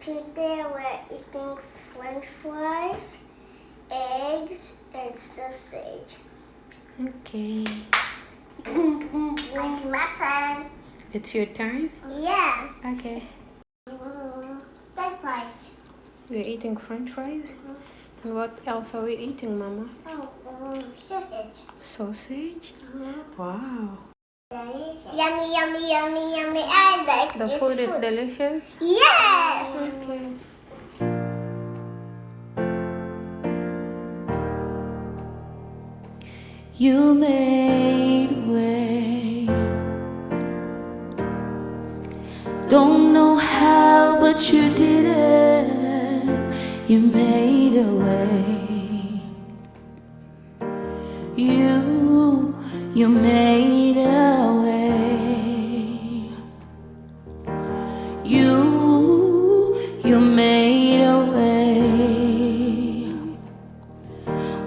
Today we're eating French fries, eggs, and sausage. Okay. It's my turn. It's your turn? Yeah. Okay. French fries. We're eating French fries? And what else are we eating, Mama? Sausage. Sausage? Wow. Yummy, yummy, yummy, yummy. I like The this food is delicious? Yes. Okay. You made a way. Don't know how, but you did it. You made a way. You made a way. You made a way.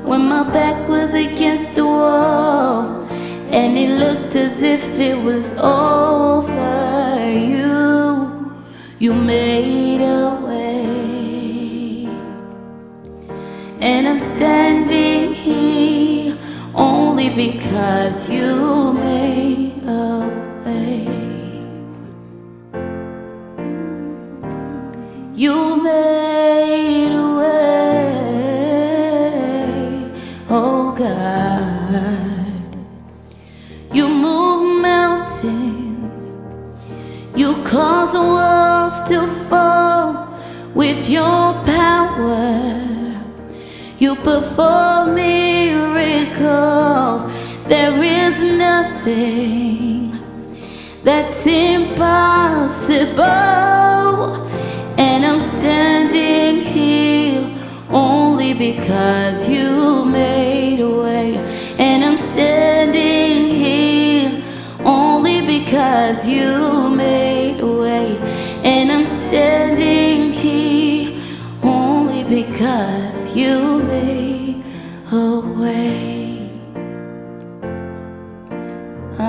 When my back was against the wall and it looked as if it was over, you made a way. And I'm standing here only because you made a way. You made a way, oh God. You move mountains, you cause the walls to fall with your power. You perform miracles. There is nothing that's impossible. And I'm standing here only because you made a way. And I'm standing here only because you made a way. And I'm standing here only because you made a way. I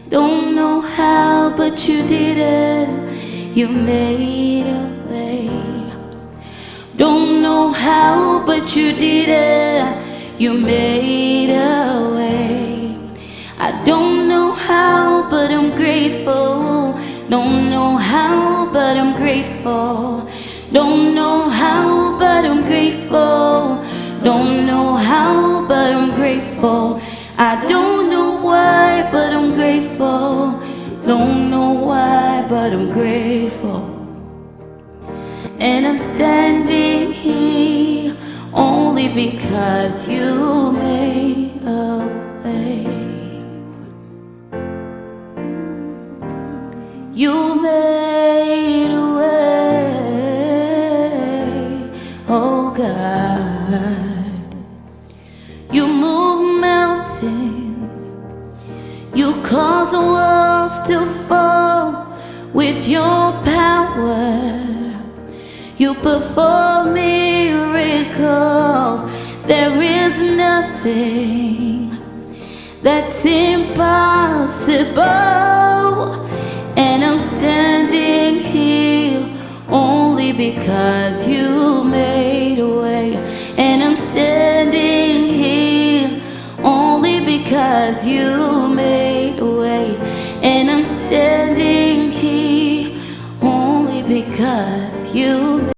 don't know how, but you did it. You made a way. Don't know how, but you did it. You made a way. I don't know how, but I'm grateful. Don't know how, but I'm grateful. Don't know how, but I'm grateful. Don't know how, but I'm grateful. I don't know why, but I'm grateful. Don't know why, but I'm grateful. And I'm standing here only because you made a way. You made a way, oh God. You move mountains, you cause the walls to fall with your power. You perform miracles. There is nothing that's impossible. And I'm standing here only because you made a way. And I'm standing here only because you made a way. And I'm standing here only because you